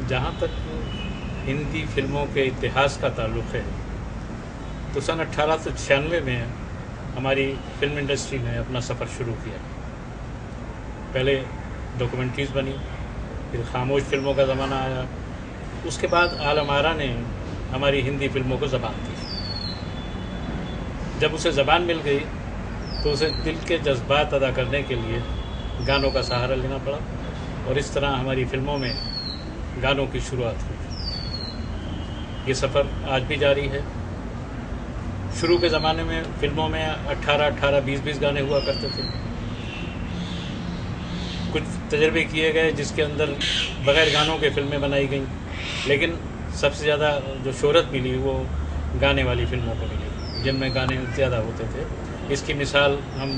जहाँ तक हिंदी फिल्मों के इतिहास का ताल्लुक़ है तो सन 1896 में हमारी फिल्म इंडस्ट्री ने अपना सफ़र शुरू किया। पहले डॉक्यूमेंट्रीज़ बनी, फिर खामोश फिल्मों का ज़माना आया, उसके बाद आलम आरा ने हमारी हिंदी फिल्मों को ज़बान दी। जब उसे ज़बान मिल गई तो उसे दिल के जज्बात अदा करने के लिए गानों का सहारा लेना पड़ा, और इस तरह हमारी फिल्मों में गानों की शुरुआत हुई। ये सफ़र आज भी जारी है। शुरू के ज़माने में फिल्मों में 18-18, 20-20 गाने हुआ करते थे। कुछ तजर्बे किए गए जिसके अंदर बग़ैर गानों के फिल्में बनाई गईं, लेकिन सबसे ज़्यादा जो शोहरत मिली वो गाने वाली फिल्मों को मिली, जिनमें गाने ज़्यादा होते थे। इसकी मिसाल हम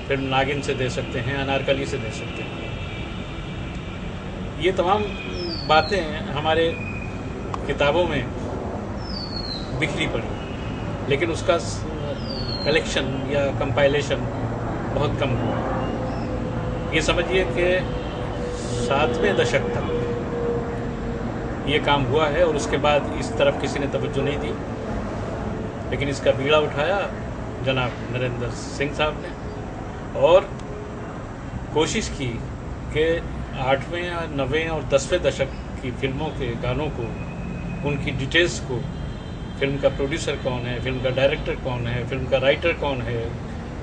फिल्म नागिन से दे सकते हैं, अनारकली से दे सकते हैं। ये तमाम बातें हमारे किताबों में बिखरी पड़ी, लेकिन उसका कलेक्शन या कंपाइलेशन बहुत कम हुआ। ये समझिए कि 7वें दशक तक ये काम हुआ है, और उसके बाद इस तरफ किसी ने तवज्जो नहीं दी। लेकिन इसका बीड़ा उठाया जनाब नरेंद्र सिंह साहब ने, और कोशिश की कि 8वें, 9वें और 10वें दशक की फिल्मों के गानों को, उनकी डिटेल्स को, फिल्म का प्रोड्यूसर कौन है, फिल्म का डायरेक्टर कौन है, फिल्म का राइटर कौन है,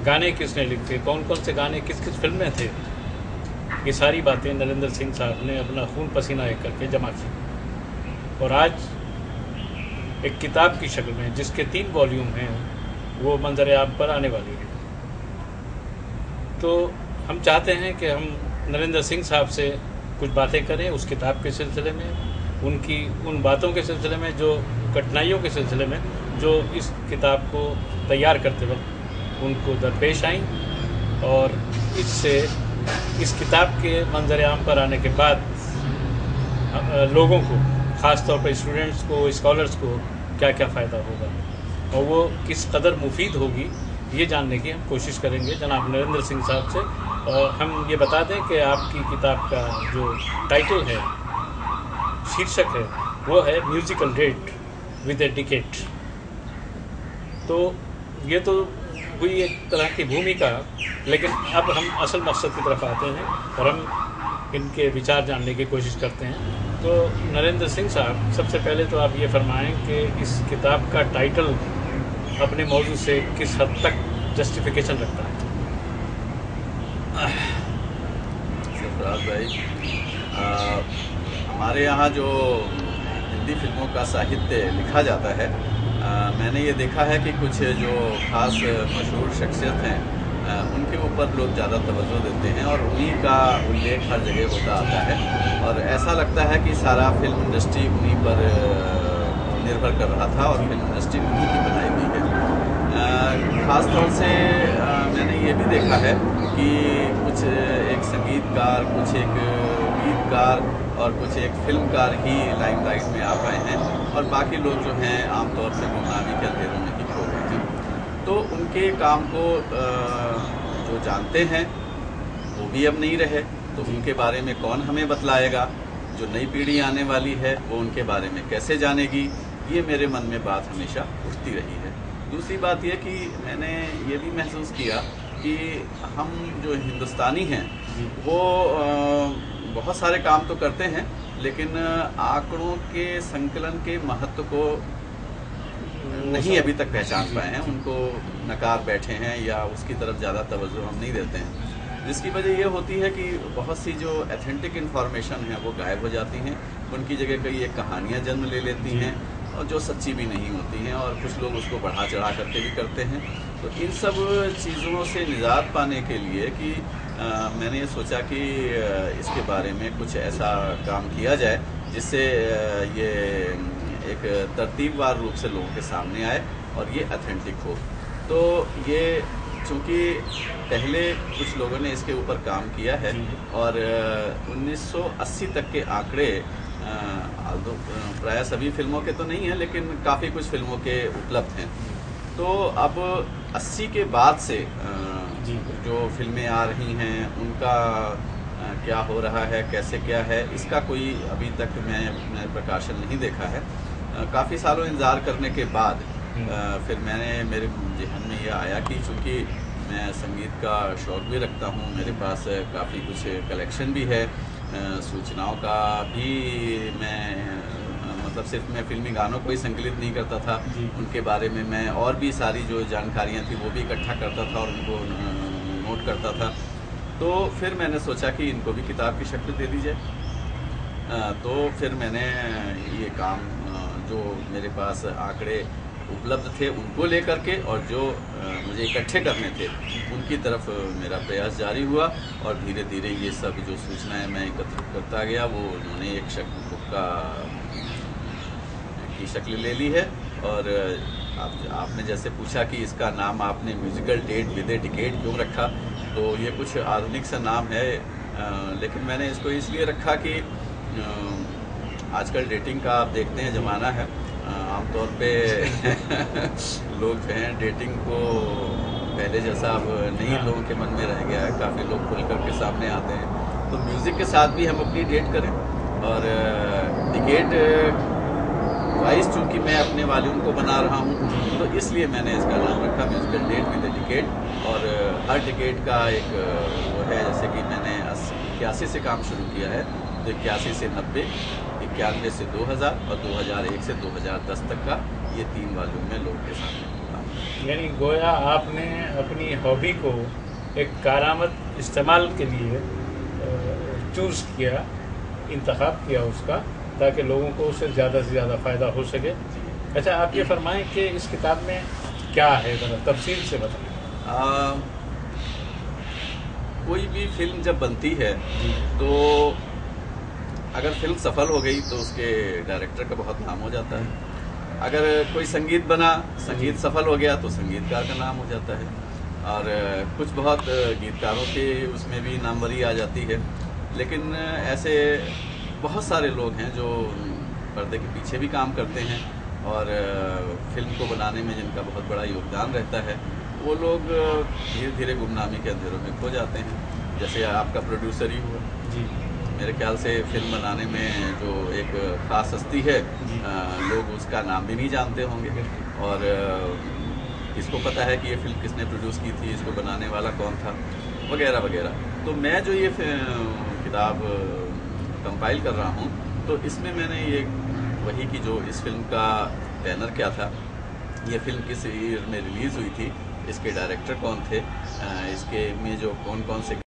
गाने किसने लिखे, कौन कौन से गाने किस किस फिल्म में थे, ये सारी बातें नरेंद्र सिंह साहब ने अपना खून पसीना एक करके जमा की, और आज एक किताब की शक्ल में, जिसके 3 वॉल्यूम हैं, वो मंजर आम पर आने वाली है। तो हम चाहते हैं कि हम नरेंद्र सिंह साहब से कुछ बातें करें उस किताब के सिलसिले में, उनकी उन बातों के सिलसिले में, जो कठिनाइयों के सिलसिले में जो इस किताब को तैयार करते वक्त उनको दरपेश आईं, और इससे इस किताब के मंजर आम पर आने के बाद लोगों को, ख़ास तौर पर स्टूडेंट्स को, स्कॉलर्स को क्या क्या फ़ायदा होगा और वो किस कदर मुफीद होगी, ये जानने की हम कोशिश करेंगे जनाब नरेंद्र सिंह साहब से। और हम ये बता दें कि आपकी किताब का जो टाइटल है, शीर्षक है, वो है musical date with a decade. तो ये तो हुई एक तरह की भूमिका, लेकिन अब हम असल मकसद की तरफ आते हैं और हम इनके विचार जानने की कोशिश करते हैं। तो नरेंद्र सिंह साहब, सबसे पहले तो आप ये फरमाएं कि इस किताब का टाइटल अपने मौजू से किस हद तक जस्टिफिकेशन रखता है? सरफराज भाई, हमारे यहाँ जो हिंदी फिल्मों का साहित्य लिखा जाता है, मैंने ये देखा है कि कुछ जो ख़ास मशहूर शख्सियत हैं, उनके ऊपर लोग ज़्यादा तवज्जो देते हैं और उन्हीं का उल्लेख हर जगह होता आता है, और ऐसा लगता है कि सारा फिल्म इंडस्ट्री उन्हीं पर निर्भर कर रहा था और फिल्म इंडस्ट्री उन्हीं की बनाई हुई है। ख़ास तौर से मैंने ये भी देखा है कि कुछ एक संगीतकार, कुछ एक गीतकार और कुछ एक फिल्मकार ही लाइमलाइट में आ पाए हैं, और बाकी लोग जो हैं आमतौर से गुमनामी के अंधेरों में ही खो गए हैं। तो उनके काम को जो जानते हैं वो भी अब नहीं रहे, तो उनके बारे में कौन हमें बतलाएगा? जो नई पीढ़ी आने वाली है वो उनके बारे में कैसे जानेगी? ये मेरे मन में बात हमेशा उठती रही है। दूसरी बात ये कि मैंने ये भी महसूस किया कि हम जो हिंदुस्तानी हैं वो बहुत सारे काम तो करते हैं, लेकिन आंकड़ों के संकलन के महत्व को नहीं अभी तक पहचान पाए हैं, उनको नकार बैठे हैं या उसकी तरफ ज़्यादा तवज्जो हम नहीं देते हैं, जिसकी वजह ये होती है कि बहुत सी जो एथेंटिक इन्फॉर्मेशन है वो गायब हो जाती हैं, उनकी जगह कई एक कहानियाँ जन्म ले लेती हैं और जो सच्ची भी नहीं होती हैं, और कुछ लोग उसको बढ़ा चढ़ा करके भी करते हैं। तो इन सब चीज़ों से निजात पाने के लिए कि मैंने ये सोचा कि इसके बारे में कुछ ऐसा काम किया जाए जिससे ये एक तरतीबवार रूप से लोगों के सामने आए और ये ऑथेंटिक हो। तो ये चूँकि पहले कुछ लोगों ने इसके ऊपर काम किया है और 1980 तक के आंकड़े प्राय सभी फिल्मों के तो नहीं है, लेकिन काफ़ी कुछ फिल्मों के उपलब्ध हैं। तो अब 80 के बाद से जो फिल्में आ रही हैं उनका क्या हो रहा है, कैसे क्या है, इसका कोई अभी तक मैं प्रकाशन नहीं देखा है। काफ़ी सालों इंतज़ार करने के बाद फिर मेरे जहन में यह आया कि चूँकि मैं संगीत का शौक़ भी रखता हूँ, मेरे पास काफ़ी कुछ कलेक्शन भी है, सूचनाओं का भी मतलब सिर्फ मैं फिल्मी गानों को ही संकलित नहीं करता था, उनके बारे में मैं और भी सारी जो जानकारियाँ थी वो भी इकट्ठा करता था और उनको नोट करता था। तो फिर मैंने सोचा कि इनको भी किताब की शक्ल दे दी जाए। तो फिर मैंने ये काम जो मेरे पास आंकड़े उपलब्ध थे उनको लेकर के और जो मुझे इकट्ठे करने थे उनकी तरफ मेरा प्रयास जारी हुआ और धीरे धीरे ये सब जो सूचनाएं मैं एकत्रित करता गया वो उन्होंने एक बुक की शक्ल ले ली है। और आपने जैसे पूछा कि इसका नाम आपने musical date with a decade क्यों रखा, तो ये कुछ आधुनिक सा नाम है, लेकिन मैंने इसको इसलिए रखा कि आजकल डेटिंग का आप देखते हैं ज़माना है, आमतौर पे लोग जो हैं डेटिंग को पहले जैसा अब नहीं लोगों के मन में रह गया है, काफ़ी लोग खुल करके सामने आते हैं। तो म्यूज़िक के साथ भी हम अपनी डेट करें और डिकेड वाइज चूँकि मैं अपने वॉल्यूम को बना रहा हूँ तो इसलिए मैंने इसका नाम रखा musical date with the decade. और हर डिकेड का एक वो है, जैसे कि मैंने 81 से काम शुरू किया है तो 81 से 90, 91 से 2000 और 2001 से 2010 तक का ये 3 वॉल्यूम में लोगों के सामने। यानी गोया आपने अपनी हॉबी को एक कारामद इस्तेमाल के लिए चूज़ किया, इंतखाब किया उसका, ताकि लोगों को उससे ज़्यादा से ज़्यादा फ़ायदा हो सके। अच्छा, आप ये फरमाएं कि इस किताब में क्या है, ज़रा तफसील से बताएं। कोई भी फिल्म जब बनती है तो अगर फिल्म सफल हो गई तो उसके डायरेक्टर का बहुत नाम हो जाता है। अगर कोई संगीत बना, संगीत सफल हो गया तो संगीतकार का नाम हो जाता है। और कुछ बहुत गीतकारों के उसमें भी नामवरी आ जाती है। लेकिन ऐसे बहुत सारे लोग हैं जो पर्दे के पीछे भी काम करते हैं और फिल्म को बनाने में जिनका बहुत बड़ा योगदान रहता है, वो लोग धीरे धीरे गुमनामी के अंधेरों में खो जाते हैं। जैसे आपका प्रोड्यूसर ही हुआ जी, मेरे ख्याल से फिल्म बनाने में जो एक खास हस्ती है, लोग उसका नाम भी नहीं जानते होंगे और किसको पता है कि ये फिल्म किसने प्रोड्यूस की थी, इसको बनाने वाला कौन था, वगैरह वगैरह। तो मैं जो ये किताब कंपाइल कर रहा हूँ तो इसमें मैंने ये वही कि जो इस फिल्म का बैनर क्या था, ये फिल्म किस ईयर में रिलीज़ हुई थी, इसके डायरेक्टर कौन थे, इसके में जो कौन कौन से